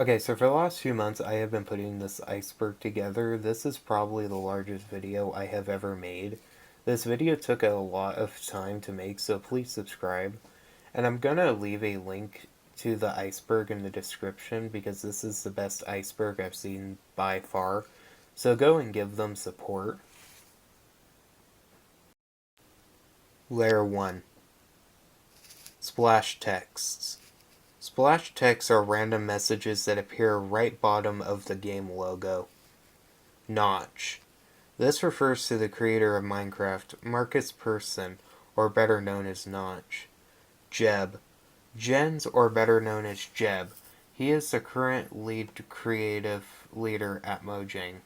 Okay, so for the last few months, I have been putting this iceberg together. This is probably the largest video I have ever made. This video took a lot of time to make, so please subscribe. And I'm gonna leave a link to the iceberg in the description because this is the best iceberg I've seen by far. So go and give them support. Layer 1. Splash texts. Splash texts are random messages that appear right bottom of the game logo. Notch. This refers to the creator of Minecraft, Marcus Persson, or better known as Notch. Jeb. Jens, or better known as Jeb. He is the current lead creative leader at Mojang.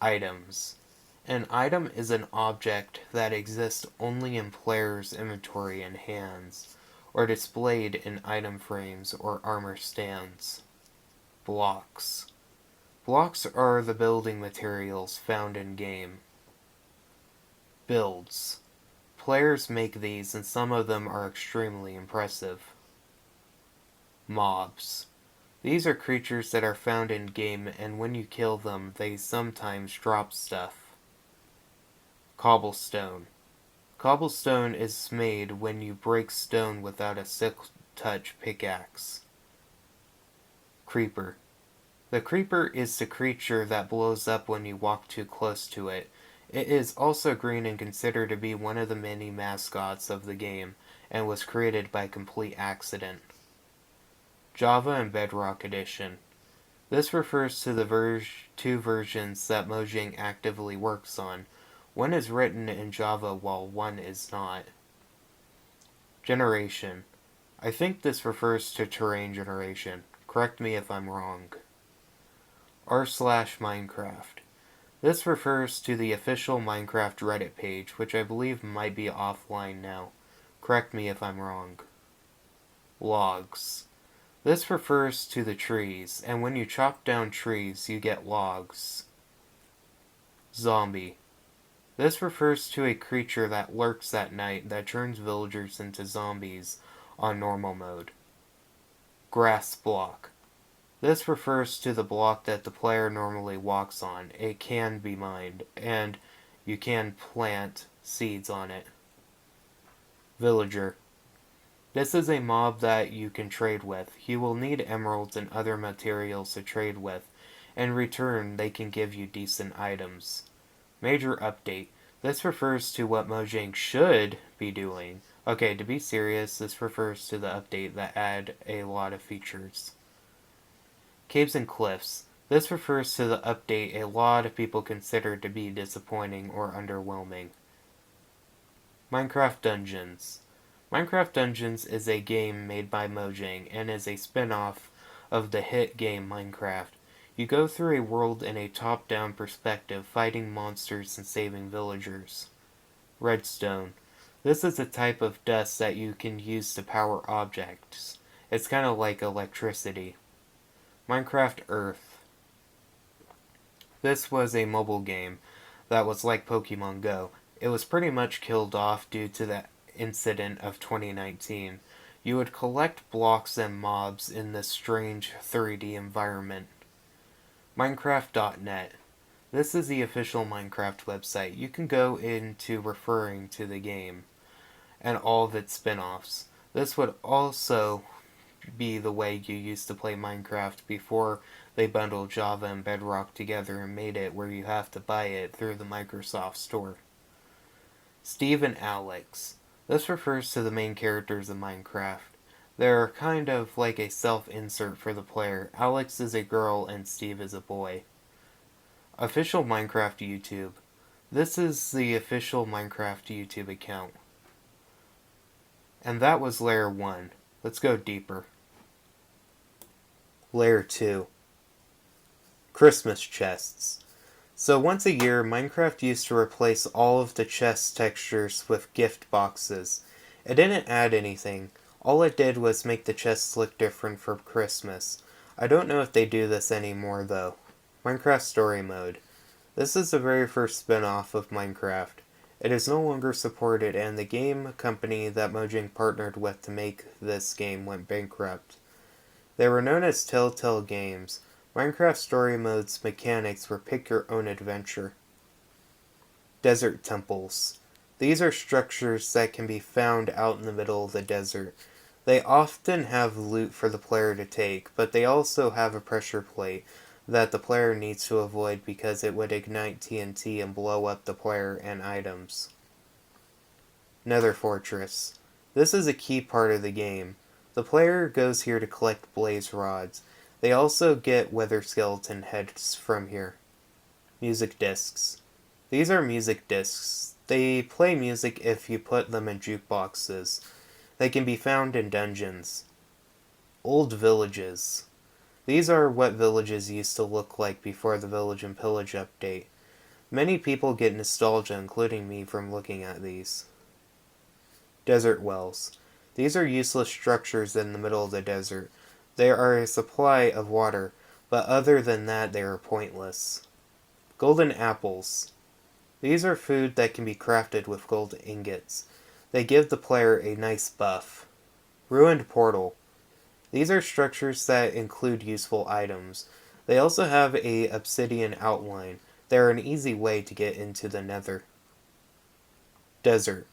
Items. An item is an object that exists only in players' inventory and hands, or displayed in item frames or armor stands. Blocks. Blocks are the building materials found in-game. Builds. Players make these and some of them are extremely impressive. Mobs. These are creatures that are found in-game and when you kill them, they sometimes drop stuff. Cobblestone. Cobblestone is made when you break stone without a silk-touch pickaxe. Creeper. The creeper is the creature that blows up when you walk too close to it. It is also green and considered to be one of the many mascots of the game, and was created by complete accident. Java and Bedrock Edition. This refers to the two versions that Mojang actively works on. One is written in Java while one is not. Generation. I think this refers to terrain generation. Correct me if I'm wrong. r/Minecraft. This refers to the official Minecraft Reddit page, which I believe might be offline now. Correct me if I'm wrong. Logs. This refers to the trees, and when you chop down trees, you get logs. Zombie. This refers to a creature that lurks at night that turns villagers into zombies on normal mode. Grass block. This refers to the block that the player normally walks on. It can be mined, and you can plant seeds on it. Villager. This is a mob that you can trade with. You will need emeralds and other materials to trade with. In return, they can give you decent items. Major update. This refers to what Mojang should be doing. Okay, to be serious, this refers to the update that add a lot of features. Caves and Cliffs. This refers to the update a lot of people consider to be disappointing or underwhelming. Minecraft Dungeons. Minecraft Dungeons is a game made by Mojang and is a spin-off of the hit game Minecraft. You go through a world in a top-down perspective, fighting monsters and saving villagers. Redstone. This is a type of dust that you can use to power objects. It's kind of like electricity. Minecraft Earth. This was a mobile game that was like Pokemon Go. It was pretty much killed off due to the incident of 2019. You would collect blocks and mobs in this strange 3D environment. Minecraft.net. This is the official Minecraft website. You can go into referring to the game and all of its spin-offs. This would also be the way you used to play Minecraft before they bundled Java and Bedrock together and made it where you have to buy it through the Microsoft Store. Steve and Alex. This refers to the main characters of Minecraft. They're kind of like a self-insert for the player. Alex is a girl and Steve is a boy. Official Minecraft YouTube. This is the official Minecraft YouTube account. And that was Layer 1. Let's go deeper. Layer 2. Christmas chests. So once a year, Minecraft used to replace all of the chest textures with gift boxes. It didn't add anything. All it did was make the chests look different for Christmas. I don't know if they do this anymore though. Minecraft Story Mode. This is the very first spin-off of Minecraft. It is no longer supported and the game company that Mojang partnered with to make this game went bankrupt. They were known as Telltale games. Minecraft story mode's mechanics were pick your own adventure. Desert temples. These are structures that can be found out in the middle of the desert. They often have loot for the player to take, but they also have a pressure plate that the player needs to avoid because it would ignite TNT and blow up the player and items. Nether Fortress. This is a key part of the game. The player goes here to collect blaze rods. They also get wither skeleton heads from here. Music discs. These are music discs. They play music if you put them in jukeboxes. They can be found in dungeons. Old villages. These are what villages used to look like before the Village and Pillage update. Many people get nostalgia, including me, from looking at these. Desert wells. These are useless structures in the middle of the desert. They are a supply of water, but other than that they are pointless. Golden apples. These are food that can be crafted with gold ingots. They give the player a nice buff. Ruined portal. These are structures that include useful items. They also have a obsidian outline. They are an easy way to get into the nether. Desert.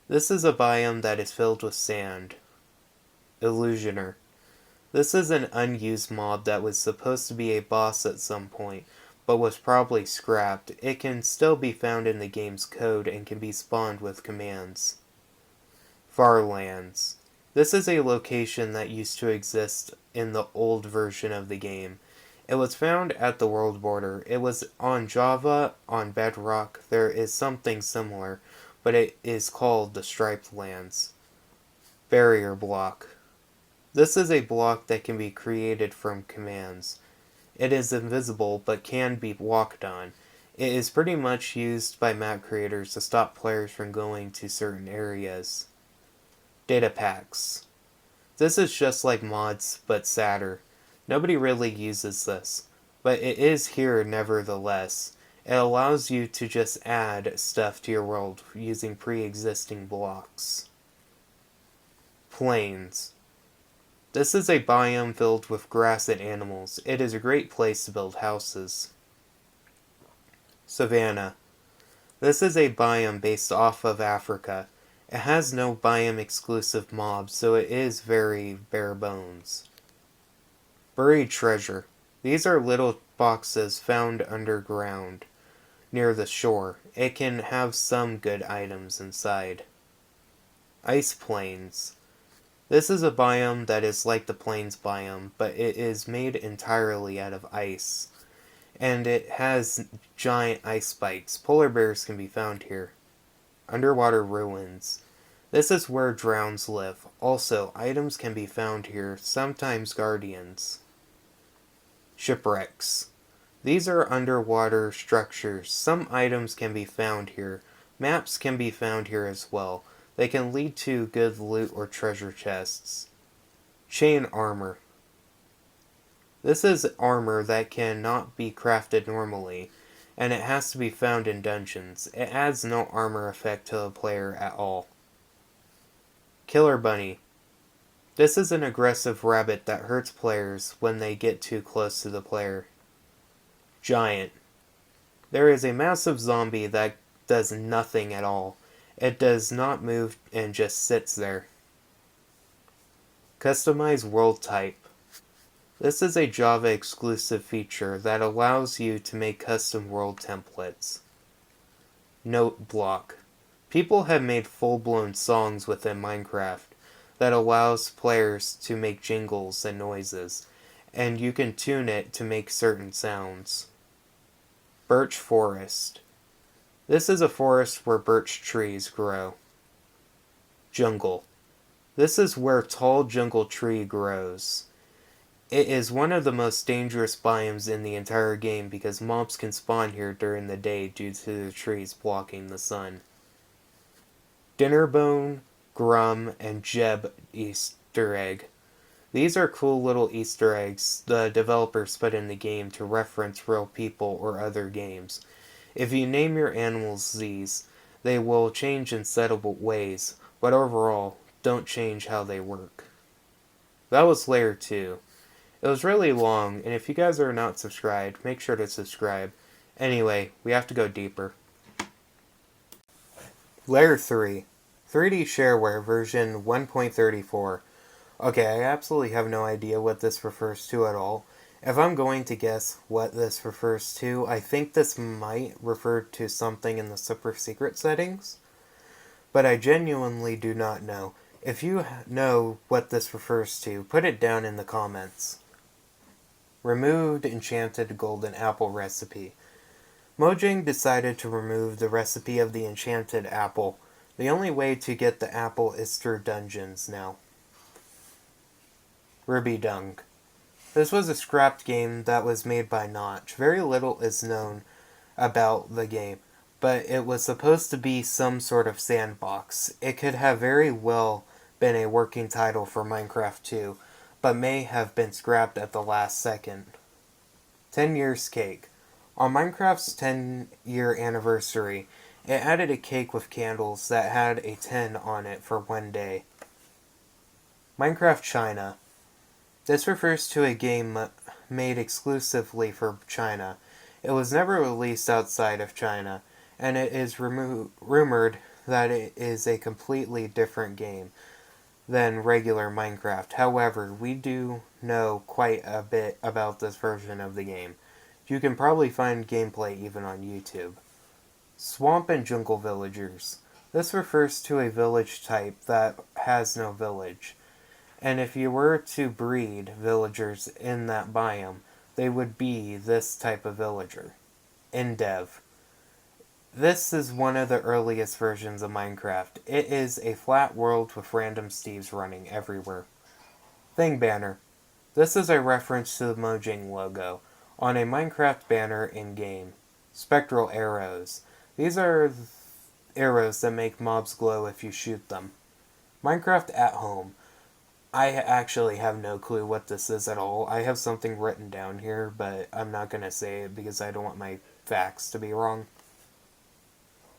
This is a biome that is filled with sand. Illusioner. This is an unused mob that was supposed to be a boss at some point, but was probably scrapped. It can still be found in the game's code and can be spawned with commands. Farlands. This is a location that used to exist in the old version of the game. It was found at the world border. It was on Java, on Bedrock. There is something similar, but it is called the Striped Lands. Barrier block. This is a block that can be created from commands. It is invisible, but can be walked on. It is pretty much used by map creators to stop players from going to certain areas. Data packs. This is just like mods, but sadder. Nobody really uses this, but it is here nevertheless. It allows you to just add stuff to your world using pre-existing blocks. Plains. This is a biome filled with grass and animals. It is a great place to build houses. Savanna. This is a biome based off of Africa. It has no biome exclusive mobs, so it is very bare bones. Buried treasure. These are little boxes found underground near the shore. It can have some good items inside. Ice plains. This is a biome that is like the plains biome, but it is made entirely out of ice. And it has giant ice spikes. Polar bears can be found here. Underwater ruins. This is where drowns live. Also, items can be found here, sometimes guardians. Shipwrecks. These are underwater structures. Some items can be found here. Maps can be found here as well. They can lead to good loot or treasure chests. Chain armor. This is armor that cannot be crafted normally, and it has to be found in dungeons. It adds no armor effect to the player at all. Killer bunny. This is an aggressive rabbit that hurts players when they get too close to the player. Giant. There is a massive zombie that does nothing at all. It does not move and just sits there. Customize world type. This is a Java exclusive feature that allows you to make custom world templates. Note block. People have made full-blown songs within Minecraft that allows players to make jingles and noises, and you can tune it to make certain sounds. Birch forest. This is a forest where birch trees grow. Jungle. This is where tall jungle tree grows. It is one of the most dangerous biomes in the entire game because mobs can spawn here during the day due to the trees blocking the sun. Dinnerbone, Grum, and Jeb Easter egg. These are cool little Easter eggs the developers put in the game to reference real people or other games. If you name your animals these, they will change in subtle ways, but overall, don't change how they work. That was Layer 2. It was really long, and if you guys are not subscribed, make sure to subscribe. Anyway, we have to go deeper. Layer 3, 3D Shareware version 1.34. Okay, I absolutely have no idea what this refers to at all. If I'm going to guess what this refers to, I think this might refer to something in the super secret settings, but I genuinely do not know. If you know what this refers to, put it down in the comments. Removed Enchanted Golden Apple Recipe. Mojang decided to remove the recipe of the enchanted apple. The only way to get the apple is through dungeons now. Ruby Dung. This was a scrapped game that was made by Notch. Very little is known about the game, but it was supposed to be some sort of sandbox. It could have very well been a working title for Minecraft 2, but may have been scrapped at the last second. 10 Years Cake. On Minecraft's 10-year anniversary, it added a cake with candles that had a 10 on it for one day. Minecraft China. This refers to a game made exclusively for China. It was never released outside of China, and it is rumored that it is a completely different game than regular Minecraft. However, we do know quite a bit about this version of the game. You can probably find gameplay even on YouTube. Swamp and Jungle Villagers. This refers to a village type that has no village. And if you were to breed villagers in that biome, they would be this type of villager. Endev. This is one of the earliest versions of Minecraft. It is a flat world with random Steves running everywhere. Thing Banner. This is a reference to the Mojang logo on a Minecraft banner in-game. Spectral Arrows. These are arrows that make mobs glow if you shoot them. Minecraft at Home. I actually have no clue what this is at all. I have something written down here, but I'm not going to say it because I don't want my facts to be wrong.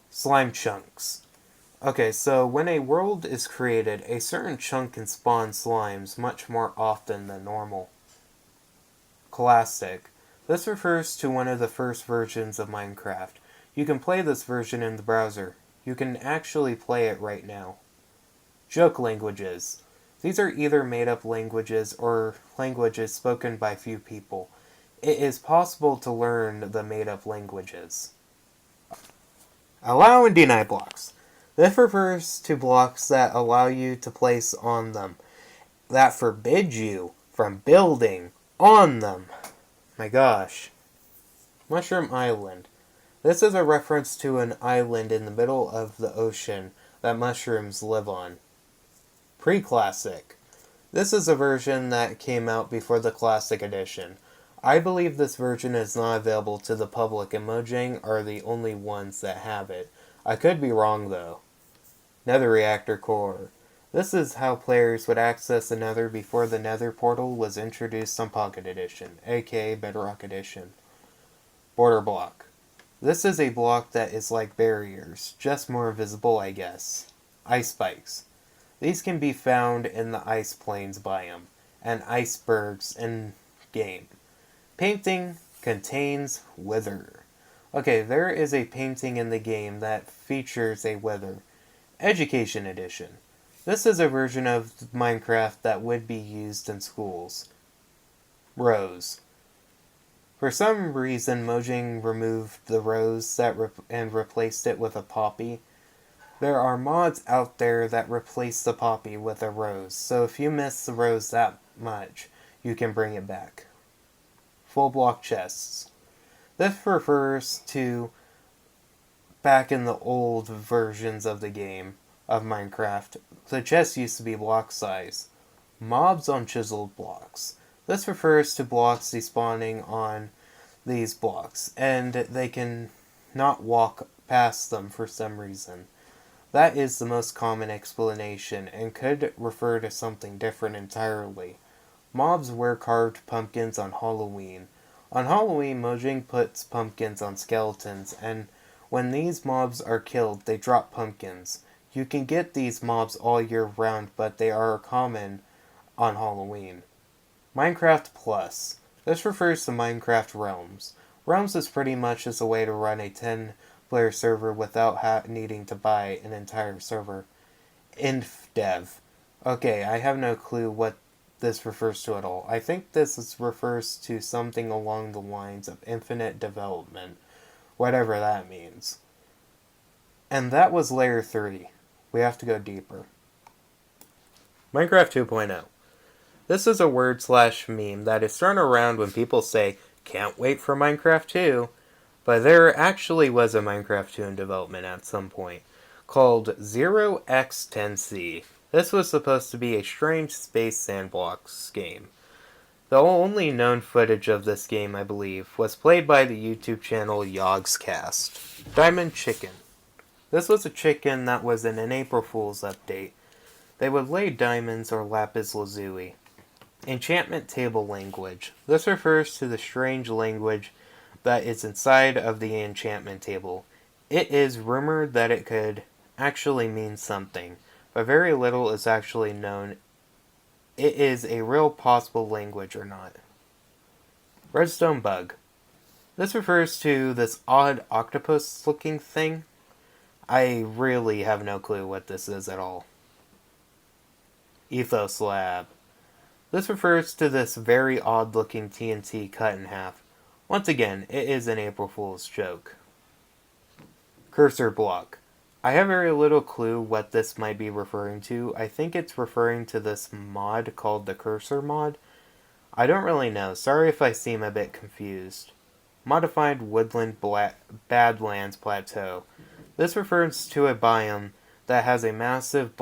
Slime Chunks. Okay, so when a world is created, a certain chunk can spawn slimes much more often than normal. Classic. This refers to one of the first versions of Minecraft. You can play this version in the browser. You can actually play it right now. Joke languages. These are either made-up languages or languages spoken by few people. It is possible to learn the made-up languages. Allow and deny blocks. This refers to blocks that allow you to place on them, that forbid you from building on them. My gosh. Mushroom Island. This is a reference to an island in the middle of the ocean that mushrooms live on. Pre-Classic. This is a version that came out before the Classic Edition. I believe this version is not available to the public, and Mojang are the only ones that have it. I could be wrong though. Nether Reactor Core. This is how players would access the Nether before the Nether portal was introduced on Pocket Edition, aka Bedrock Edition. Border Block. This is a block that is like barriers, just more visible, I guess. Ice spikes. These can be found in the Ice Plains biome, and icebergs in game. Painting contains wither. Okay, there is a painting in the game that features a wither. Education Edition. This is a version of Minecraft that would be used in schools. Rose. For some reason, Mojang removed the rose and replaced it with a poppy. There are mods out there that replace the poppy with a rose, so if you miss the rose that much, you can bring it back. Full block chests. This refers to back in the old versions of the game of Minecraft. The chests used to be block size. Mobs on chiseled blocks. This refers to blocks despawning on these blocks, and they can not walk past them for some reason. That is the most common explanation, and could refer to something different entirely. Mobs wear carved pumpkins on Halloween. On Halloween, Mojang puts pumpkins on skeletons, and when these mobs are killed, they drop pumpkins. You can get these mobs all year round, but they are common on Halloween. Minecraft Plus. This refers to Minecraft Realms. Realms is pretty much just a way to run a 10-player server without needing to buy an entire server. InfDev. Okay, I have no clue what this refers to at all. I think refers to something along the lines of infinite development, whatever that means. And that was layer 3. We have to go deeper. Minecraft 2.0. This is a word/meme that is thrown around when people say, can't wait for Minecraft 2, but there actually was a Minecraft 2 in development at some point, called 0x10c. This was supposed to be a strange space sandbox game. The only known footage of this game, I believe, was played by the YouTube channel Yogscast. Diamond Chicken. This was a chicken that was in an April Fool's update. They would lay diamonds or lapis lazuli. Enchantment table language. This refers to the strange language that is inside of the enchantment table. It is rumored that it could actually mean something, but very little is actually known. It is a real possible language or not. Redstone bug. This refers to this odd octopus looking thing. I really have no clue what this is at all. Ethos Lab. This refers to this very odd looking TNT cut in half. Once again, it is an April Fool's joke. Cursor block. I have very little clue what this might be referring to. I think it's referring to this mod called the Cursor mod. I don't really know. Sorry if I seem a bit confused. Modified Woodland Badlands Plateau. This refers to a biome that has a massive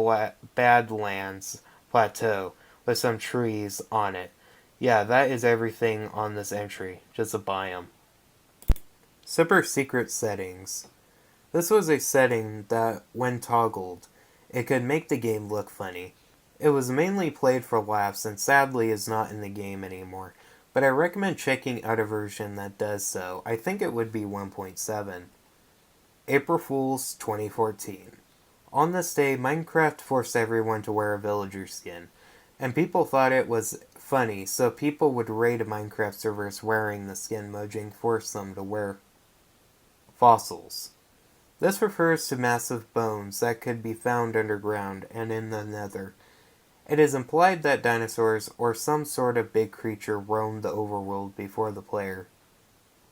Badlands Plateau with some trees on it. Yeah, that is everything on this entry. Just a biome. Super secret settings. This was a setting that, when toggled, it could make the game look funny. It was mainly played for laughs and sadly is not in the game anymore, but I recommend checking out a version that does so. I think it would be 1.7. April Fool's 2014. On this day, Minecraft forced everyone to wear a villager skin, and people thought it was funny, so people would raid Minecraft servers wearing the skin Mojang forced them to wear. Fossils. This refers to massive bones that could be found underground and in the nether. It is implied that dinosaurs or some sort of big creature roamed the overworld before the player.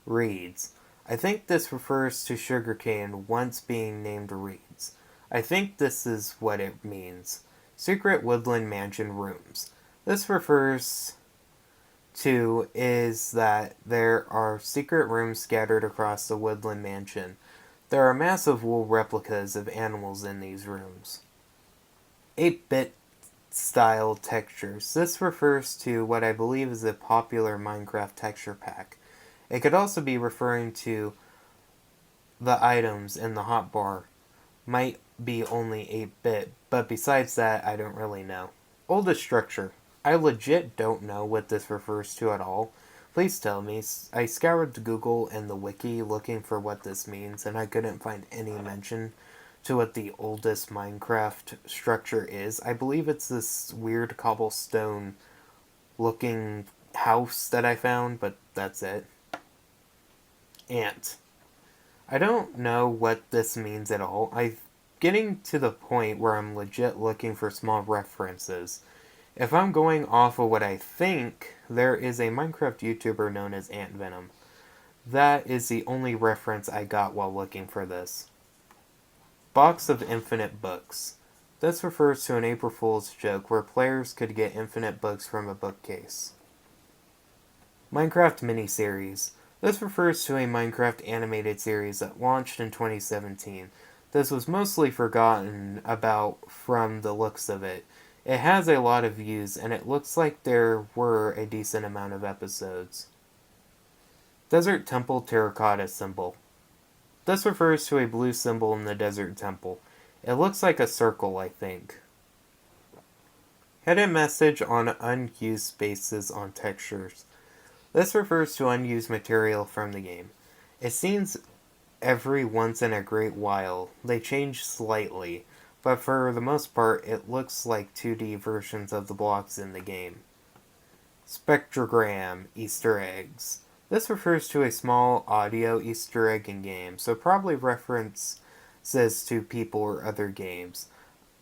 Reeds. I think this refers to sugarcane once being named reeds. I think this is what it means. Secret Woodland Mansion Rooms. This refers to is that there are secret rooms scattered across the Woodland Mansion. There are massive wool replicas of animals in these rooms. 8-bit style textures. This refers to what I believe is a popular Minecraft texture pack. It could also be referring to the items in the hotbar. Might be only 8-bit, but besides that, I don't really know. Oldest structure. I legit don't know what this refers to at all. Please tell me. I scoured Google and the wiki looking for what this means, and I couldn't find any mention to what the oldest Minecraft structure is. I believe it's this weird cobblestone looking house that I found, but that's it. Ant. I don't know what this means at all. I'm getting to the point where I'm legit looking for small references. If I'm going off of what I think, there is a Minecraft YouTuber known as Ant Venom. That is the only reference I got while looking for this. Box of Infinite Books. This refers to an April Fool's joke where players could get infinite books from a bookcase. Minecraft Miniseries. This refers to a Minecraft animated series that launched in 2017. This was mostly forgotten about from the looks of it. It has a lot of views, and it looks like there were a decent amount of episodes. Desert Temple Terracotta Symbol. This refers to a blue symbol in the Desert Temple. It looks like a circle, I think. Hidden message on unused spaces on textures. This refers to unused material from the game. It seems every once in a great while they change slightly, but for the most part it looks like 2D versions of the blocks in the game. Spectrogram Easter eggs. This refers to a small audio Easter egg in games, so probably references to people or other games.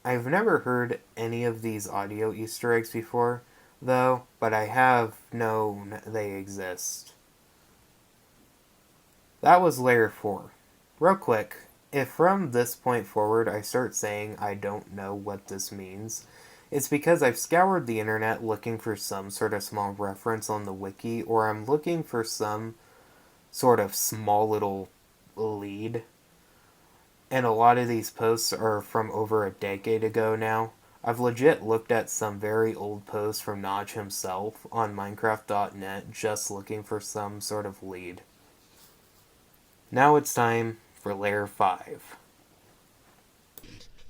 I've never heard any of these audio Easter eggs before, though, but I have known they exist. That was layer 4. Real quick, if from this point forward I start saying I don't know what this means, it's because I've scoured the internet looking for some sort of small reference on the wiki, or I'm looking for some sort of small little lead. And a lot of these posts are from over a decade ago now. I've legit looked at some very old posts from Notch himself on Minecraft.net just looking for some sort of lead. Now it's time for Layer 5.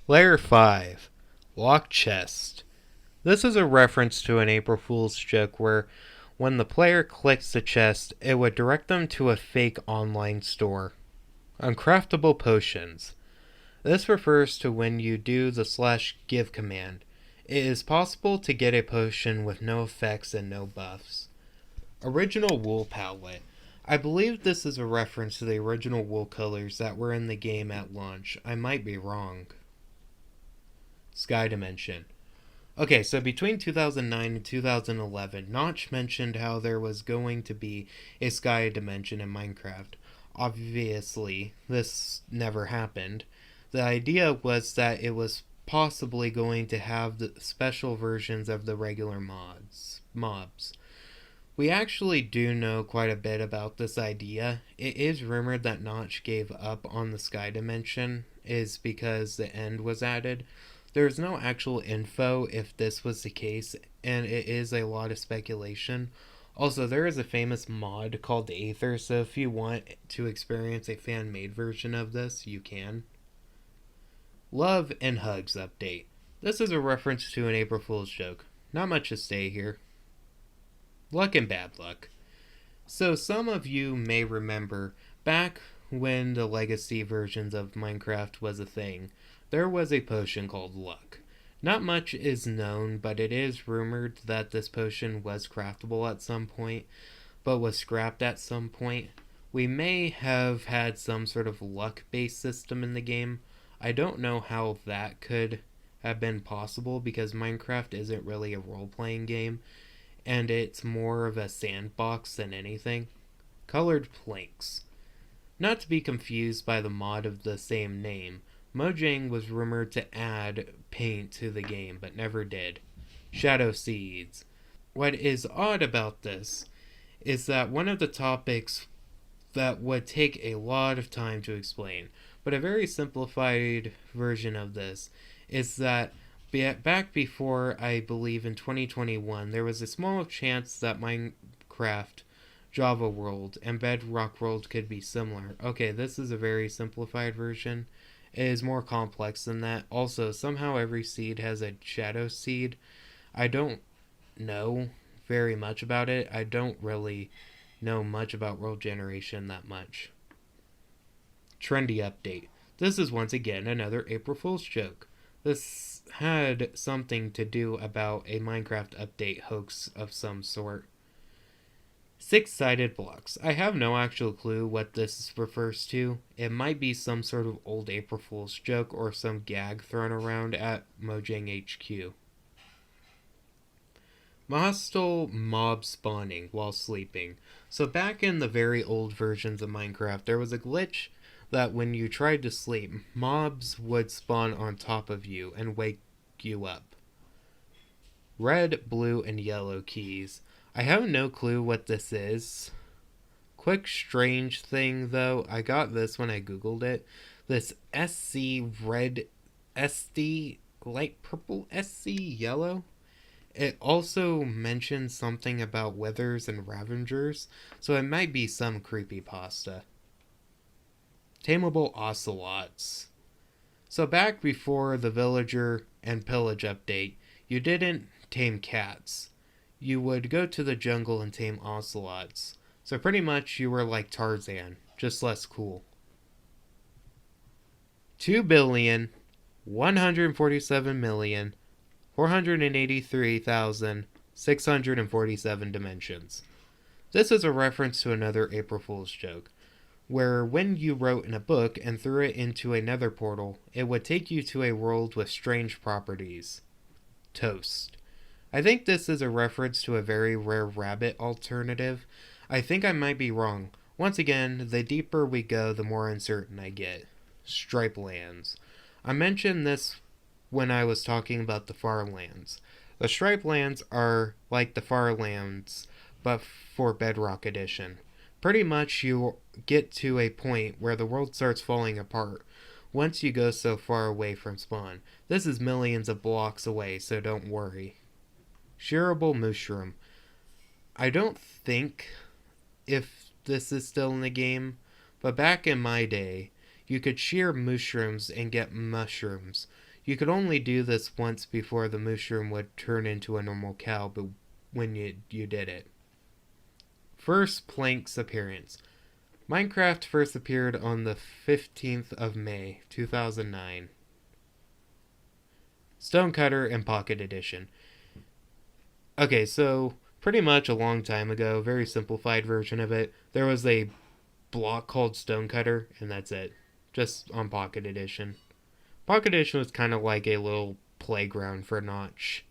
Layer 5. Locked Chest. This is a reference to an April Fool's joke where when the player clicks the chest, it would direct them to a fake online store. Uncraftable Potions. This refers to when you do the /give command. It is possible to get a potion with no effects and no buffs. Original Wool Palette. I believe this is a reference to the original wool colors that were in the game at launch. I might be wrong. Sky Dimension. Okay, so between 2009 and 2011, Notch mentioned how there was going to be a Sky Dimension in Minecraft. Obviously, this never happened. The idea was that it was possibly going to have the special versions of the regular mobs. We actually do know quite a bit about this idea. It is rumored that Notch gave up on the Sky Dimension is because the end was added. There is no actual info if this was the case, and it is a lot of speculation. Also, there is a famous mod called Aether, so if you want to experience a fan-made version of this, you can. Love and Hugs update. This is a reference to an April Fool's joke. Not much to say here. Luck and Bad Luck. So some of you may remember back when the legacy versions of Minecraft was a thing, there was a potion called Luck. Not much is known, but it is rumored that this potion was craftable at some point, but was scrapped at some point. We may have had some sort of luck-based system in the game. I don't know how that could have been possible because Minecraft isn't really a role-playing game, and it's more of a sandbox than anything. Colored Planks. Not to be confused by the mod of the same name, Mojang was rumored to add paint to the game, but never did. Shadow Seeds. What is odd about this is that one of the topics that would take a lot of time to explain, but a very simplified version of this is that back before, I believe in 2021, there was a small chance that Minecraft, Java World, and Bedrock World could be similar. Okay, this is a very simplified version. It is more complex than that. Also, somehow every seed has a shadow seed. I don't know very much about it. I don't really know much about world generation that much. Trendy update. This is once again another April Fool's joke. This had something to do about a Minecraft update hoax of some sort. 6-sided blocks. I have no actual clue what this refers to. It might be some sort of old April Fool's joke or some gag thrown around at Mojang HQ. Hostile mob spawning while sleeping. So back in the very old versions of Minecraft, there was a glitch that when you tried to sleep, mobs would spawn on top of you and wake you up. Red, blue, and yellow keys. I have no clue what this is. Quick strange thing though, I got this when I googled it. This SC red, SD light purple, SC yellow. It also mentions something about withers and ravengers, so it might be some creepypasta. Tameable ocelots. So back before the villager and pillage update, you didn't tame cats. You would go to the jungle and tame ocelots. So pretty much you were like Tarzan, just less cool. 2,147,483,000 647 dimensions. This is a reference to another April Fool's joke, where when you wrote in a book and threw it into a nether portal, it would take you to a world with strange properties. Toast. I think this is a reference to a very rare rabbit alternative. I think I might be wrong. Once again, the deeper we go, the more uncertain I get. Stripe lands. I mentioned this when I was talking about the far lands. The stripe lands are like the far lands, but for Bedrock Edition. Pretty much you get to a point where the world starts falling apart once you go so far away from spawn. This is millions of blocks away, so don't worry. Shearable mushroom. I don't think if this is still in the game, but back in my day, you could shear mushrooms and get mushrooms. You could only do this once before the mushroom would turn into a normal cow, but when you did it. First Plank's appearance. Minecraft first appeared on the 15th of May, 2009. Stonecutter and Pocket Edition. Okay, so pretty much a long time ago, very simplified version of it, there was a block called Stonecutter, and that's it. Just on Pocket Edition. Pocket Edition was kind of like a little playground for Notch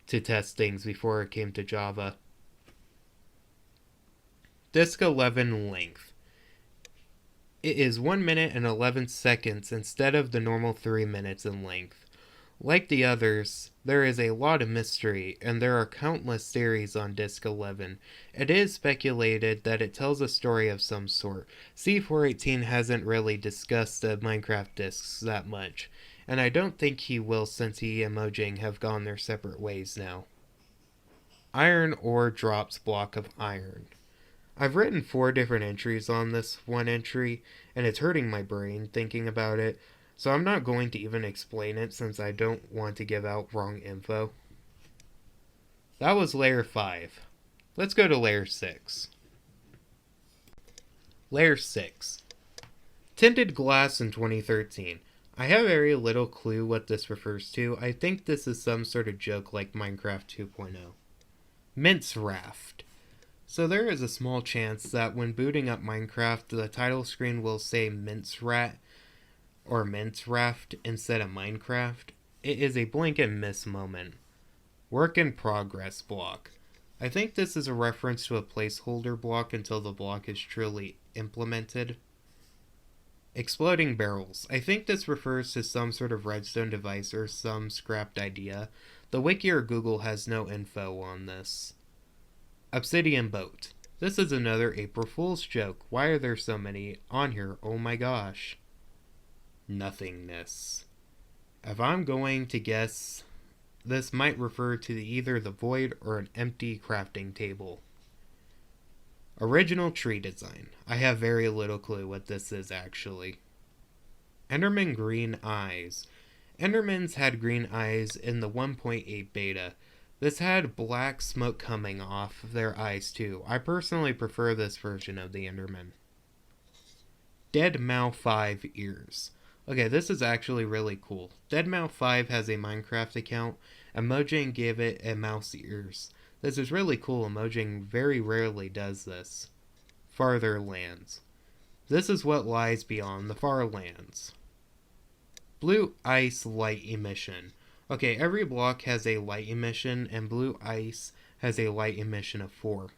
to test things before it came to Java. Disk 11 length. It is 1 minute and 11 seconds instead of the normal 3 minutes in length. Like the others, there is a lot of mystery, and there are countless theories on Disk 11. It is speculated that it tells a story of some sort. C418 hasn't really discussed the Minecraft disks that much, and I don't think he will since he and Mojang have gone their separate ways now. Iron ore drops block of iron. I've written 4 different entries on this one entry, and it's hurting my brain thinking about it, so I'm not going to even explain it since I don't want to give out wrong info. That was layer 5. Let's go to layer 6. Layer 6. Tinted glass in 2013. I have very little clue what this refers to. I think this is some sort of joke like Minecraft 2.0. Mince raft. So there is a small chance that when booting up Minecraft, the title screen will say Mince Rat or Mince Raft instead of Minecraft. It is a blink and miss moment. Work in progress block. I think this is a reference to a placeholder block until the block is truly implemented. Exploding barrels. I think this refers to some sort of redstone device or some scrapped idea. The wiki or Google has no info on this. Obsidian boat. This is another April Fool's joke. Why are there so many on here? Oh my gosh. Nothingness. If I'm going to guess, this might refer to either the void or an empty crafting table. Original tree design. I have very little clue what this is actually. Enderman green eyes. Endermans had green eyes in the 1.8 beta. This had black smoke coming off their eyes too. I personally prefer this version of the Enderman. Deadmau 5 ears. Okay, this is actually really cool. Deadmau 5 has a Minecraft account, and Mojang gave it a mouse ears. This is really cool, and Mojang very rarely does this. Farther lands. This is what lies beyond the far lands. Blue ice light emission. Okay, every block has a light emission, and blue ice has a light emission of 4.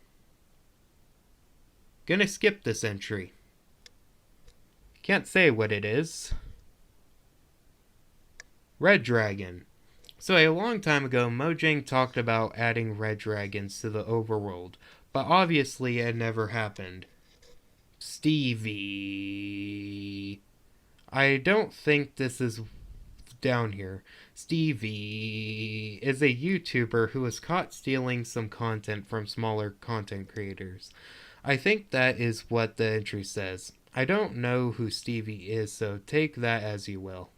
Gonna skip this entry. Can't say what it is. Red Dragon. So a long time ago, Mojang talked about adding red dragons to the overworld, but obviously it never happened. Stevie. I don't think this is down here. Stevie is a YouTuber who was caught stealing some content from smaller content creators. I think that is what the entry says. I don't know who Stevie is, so take that as you will.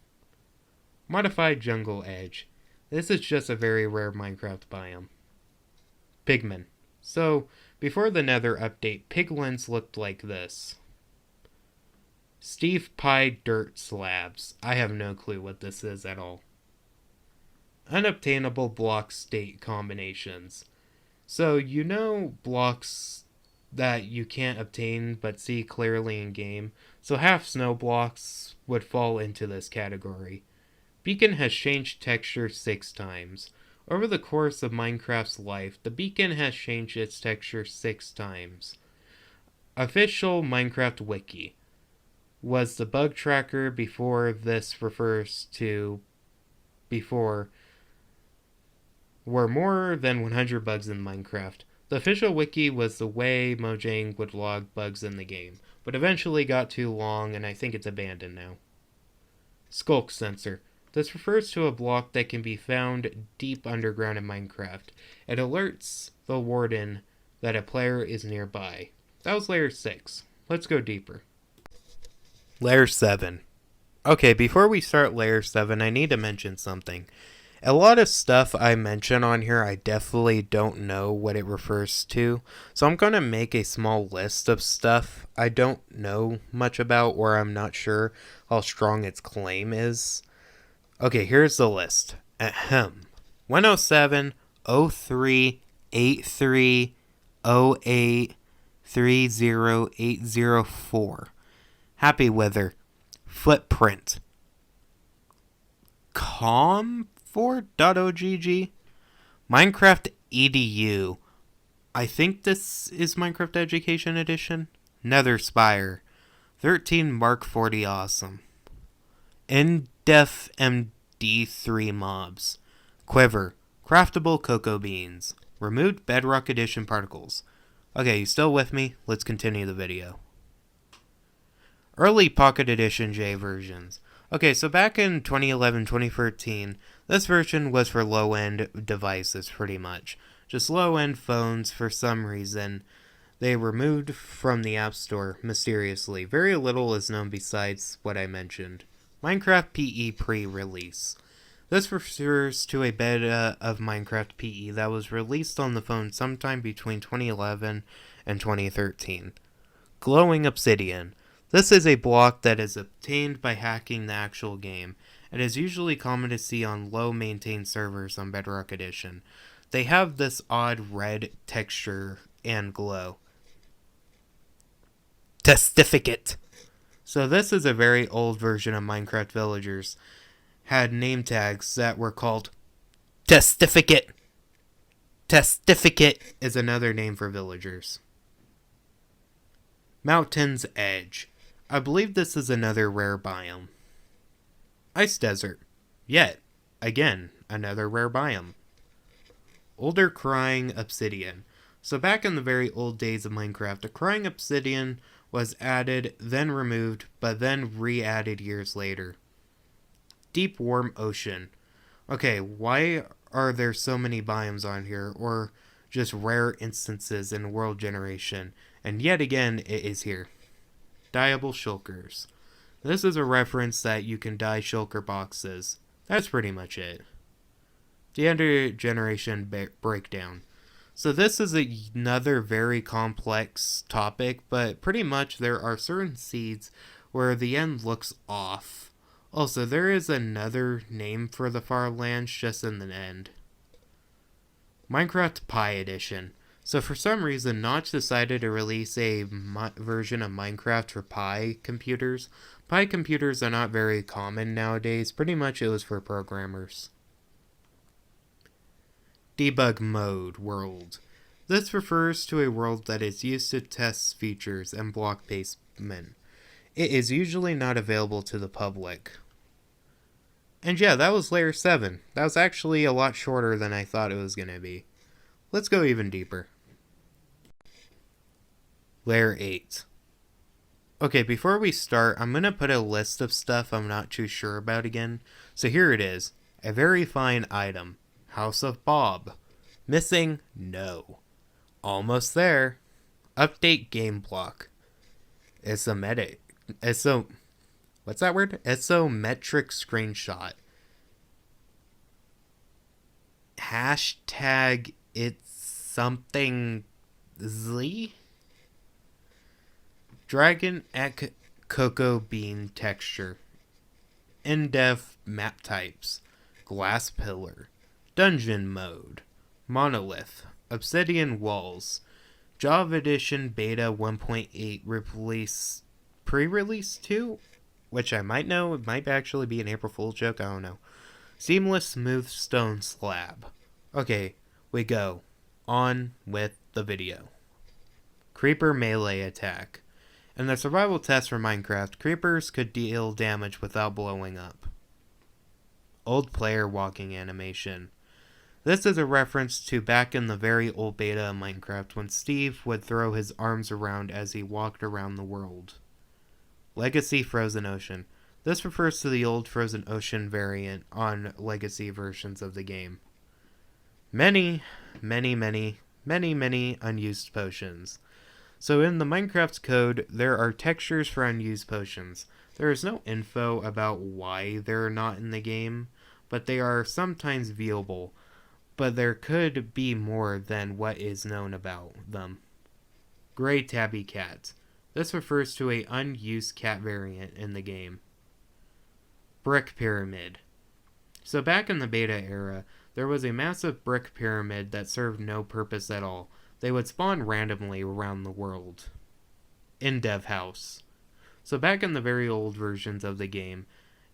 Modified jungle edge. This is just a very rare Minecraft biome. Pigmen. So, before the Nether update, piglins looked like this. Steve Pie dirt slabs. I have no clue what this is at all. Unobtainable block state combinations. So, you know blocks that you can't obtain but see clearly in game. So half snow blocks would fall into this category. Beacon has changed texture 6 times. Over the course of Minecraft's life, the beacon has changed its texture 6 times. Official Minecraft Wiki was the bug tracker before this refers to before were more than 100 bugs in Minecraft. The official wiki was the way Mojang would log bugs in the game, but eventually got too long and I think it's abandoned now. Skulk Sensor. This refers to a block that can be found deep underground in Minecraft. It alerts the warden that a player is nearby. That was layer 6. Let's go deeper. Layer 7. Okay, before we start layer 7, I need to mention something. A lot of stuff I mention on here, I definitely don't know what it refers to. So I'm going to make a small list of stuff I don't know much about or I'm not sure how strong its claim is. Okay, here's the list. Ahem. 107, 03, 83, 08, 30804. Happy Weather. Footprint. Com4.ogg. Minecraft EDU. I think this is Minecraft Education Edition. Nether Spire. 13 Mark 40 Awesome. In-Def MD3 Mobs. Quiver. Craftable Cocoa Beans. Removed Bedrock Edition Particles. Okay, you still with me? Let's continue the video. Early Pocket Edition J versions. Okay, so back in 2011-2013, this version was for low-end devices, pretty much. Just low-end phones, for some reason. They were removed from the App Store, mysteriously. Very little is known besides what I mentioned. Minecraft PE pre-release. This refers to a beta of Minecraft PE that was released on the phone sometime between 2011 and 2013. Glowing Obsidian. This is a block that is obtained by hacking the actual game. It is usually common to see on low-maintained servers on Bedrock Edition. They have this odd red texture and glow. Testificate. So this is a very old version of Minecraft Villagers. Had name tags that were called Testificate. Testificate is another name for villagers. Mountain's Edge. I believe this is another rare biome. Ice Desert. Yet, again, another rare biome. Older Crying Obsidian. So back in the very old days of Minecraft, a Crying Obsidian was added, then removed, but then re-added years later. Deep Warm Ocean. Okay, why are there so many biomes on here, or just rare instances in World Generation? And yet again, it is here. Dyeable Shulkers. This is a reference that you can dye shulker boxes. That's pretty much it. The Ender Generation Breakdown. So this is another very complex topic, but pretty much there are certain seeds where the end looks off. Also, there is another name for the far lands just in the end. Minecraft Pi Edition. So for some reason, Notch decided to release a version of Minecraft for Pi computers. Pi computers are not very common nowadays. Pretty much it was for programmers. Debug Mode World. This refers to a world that is used to test features and block placement. It is usually not available to the public. And yeah, that was layer 7. That was actually a lot shorter than I thought it was going to be. Let's go even deeper. Layer 8. Okay, before we start, I'm going to put a list of stuff I'm not too sure about again. So here it is. A very fine item. House of Bob. Missing? No. Almost there. Update game block. What's that word? Isometric screenshot. Hashtag it's something Z? Dragon Egg Cocoa Bean texture. In-depth map types. Glass pillar. Dungeon mode. Monolith. Obsidian Walls. Java Edition Beta 1.8 pre-release 2? Which I might know, it might actually be an April Fool's joke, I don't know. Seamless Smooth Stone Slab. Okay, we go. On with the video. Creeper Melee Attack. In the survival test for Minecraft, creepers could deal damage without blowing up. Old player walking animation. This is a reference to back in the very old beta of Minecraft when Steve would throw his arms around as he walked around the world. Legacy Frozen Ocean. This refers to the old Frozen Ocean variant on Legacy versions of the game. Many unused potions. So in the Minecraft code, there are textures for unused potions. There is no info about why they're not in the game, but they are sometimes viewable. But there could be more than what is known about them. Gray Tabby Cat. This refers to an unused cat variant in the game. Brick Pyramid. So back in the beta era, there was a massive brick pyramid that served no purpose at all. They would spawn randomly around the world. In-Dev House. So back in the very old versions of the game,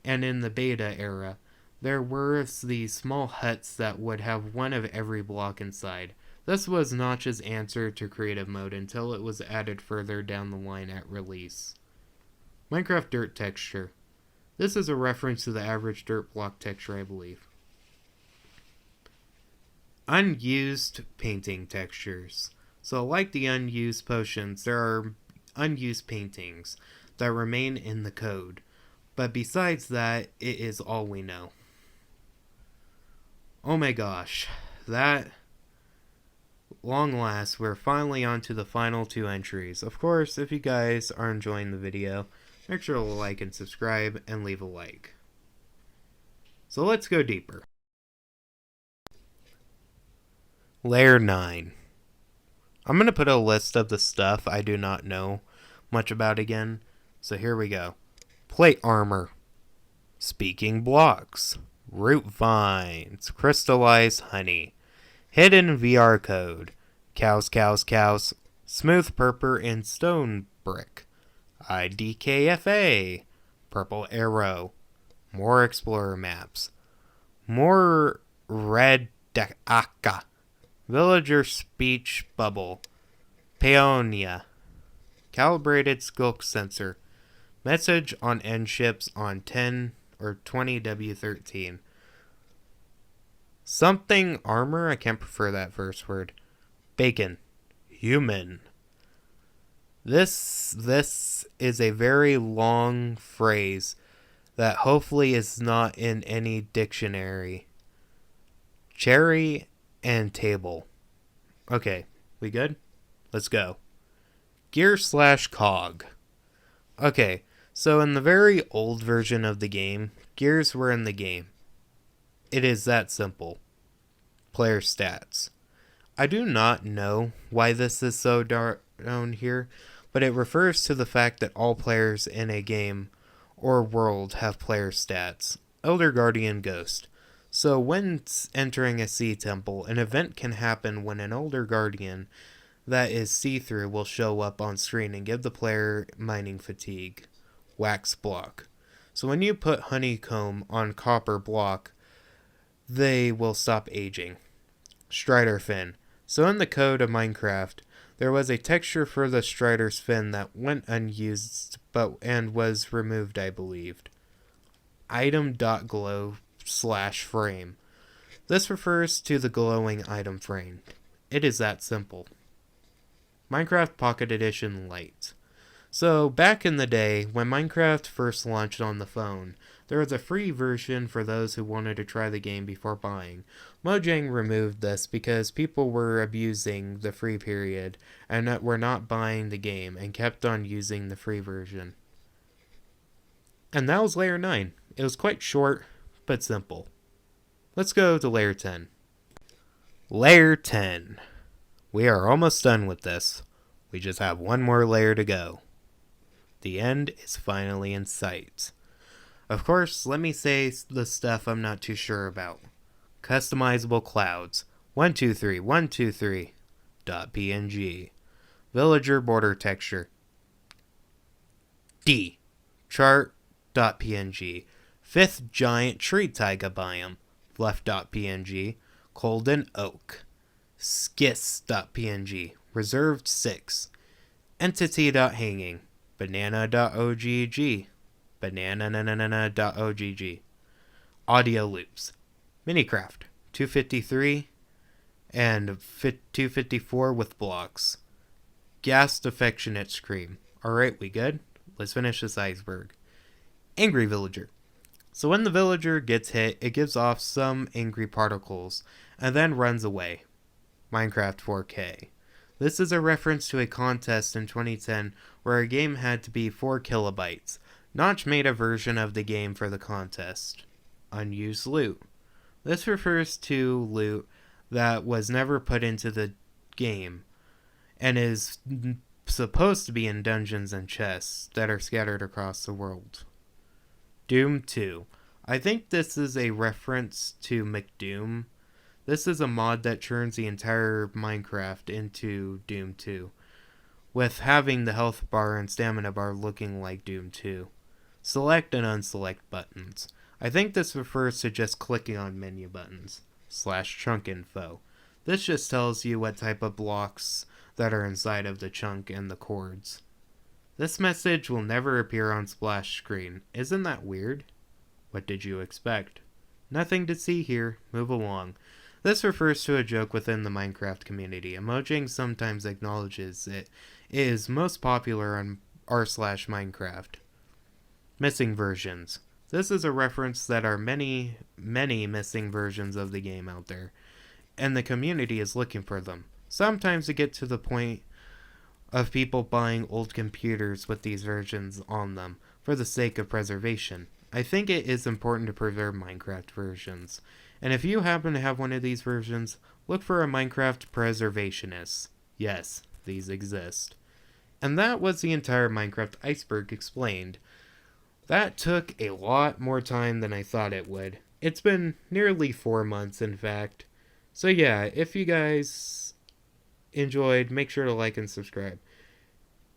and in the beta era, there were these small huts that would have one of every block inside. This was Notch's answer to creative mode until it was added further down the line at release. Minecraft Dirt Texture. This is a reference to the average dirt block texture, I believe. Unused painting textures. So like the unused potions, there are unused paintings that remain in the code. But besides that, it is all we know. Oh my gosh, that long last, we're finally on to the final 2 entries. Of course, if you guys are enjoying the video, make sure to like and subscribe and leave a like. So let's go deeper. Layer 9. I'm going to put a list of the stuff I do not know much about again. So here we go. Plate armor. Speaking blocks. Root vines. Crystallized honey. Hidden VR code. Cows. Smooth purple and stone brick. IDKFA. Purple arrow. More explorer maps. More red deaka. Villager speech bubble. Paonia. Calibrated skulk sensor. Message on end ships on 10 or 20W13. Something armor? I can't prefer that first word. Bacon. Human. This is a very long phrase that hopefully is not in any dictionary. Cherry and table. Okay, we good? Let's go. Gear/cog. Okay, so in the very old version of the game, gears were in the game. It is that simple. Player stats. I do not know why this is so down here, but it refers to the fact that all players in a game or world have player stats. Elder Guardian Ghost. So when entering a sea temple, an event can happen when an Elder Guardian that is see-through will show up on screen and give the player mining fatigue. Wax block. So when you put honeycomb on copper block, they will stop aging. Strider fin. So in the code of Minecraft, there was a texture for the Strider's fin that went unused and was removed, I believed. Item.glow/frame. This refers to the glowing item frame. It is that simple. Minecraft Pocket Edition Lite. So back in the day, when Minecraft first launched on the phone, there was a free version for those who wanted to try the game before buying. Mojang removed this because people were abusing the free period and were not buying the game and kept on using the free version. And that was Layer 9. It was quite short, but simple. Let's go to Layer 10. Layer 10. We are almost done with this. We just have one more layer to go. The end is finally in sight. Of course, let me say the stuff I'm not too sure about. Customizable clouds. 123 123 .png. Villager border texture. D. Chart.png. Fifth giant tree taiga biome. Left.png. Colden oak. Skis.png. Reserved 6. Entity.hanging. Banana.ogg. Banana.ogg. Audio loops. Minecraft 253 and 254 with blocks. Gassed affectionate scream. Alright, we good? Let's finish this iceberg. Angry villager. So when the villager gets hit, it gives off some angry particles and then runs away. Minecraft 4K. This is a reference to a contest in 2010 where a game had to be 4 kilobytes. Notch made a version of the game for the contest. Unused loot. This refers to loot that was never put into the game and is supposed to be in dungeons and chests that are scattered across the world. Doom 2. I think this is a reference to McDoom. This is a mod that turns the entire Minecraft into Doom 2, with having the health bar and stamina bar looking like Doom 2. Select and unselect buttons. I think this refers to just clicking on menu buttons. /chunk info. This just tells you what type of blocks that are inside of the chunk and the chords. This message will never appear on splash screen. Isn't that weird? What did you expect? Nothing to see here. Move along. This refers to a joke within the Minecraft community. Emojing sometimes acknowledges it is most popular on r/Minecraft. Missing versions. This is a reference that are many missing versions of the game out there, and the community is looking for them. Sometimes it gets to the point of people buying old computers with these versions on them for the sake of preservation. I think it is important to preserve Minecraft versions, and if you happen to have one of these versions, look for a Minecraft preservationist. Yes, these exist. And that was the entire Minecraft Iceberg explained. That took a lot more time than I thought it would. It's been nearly 4 months, in fact. So yeah, if you guys enjoyed, make sure to like and subscribe.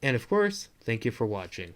And of course, thank you for watching.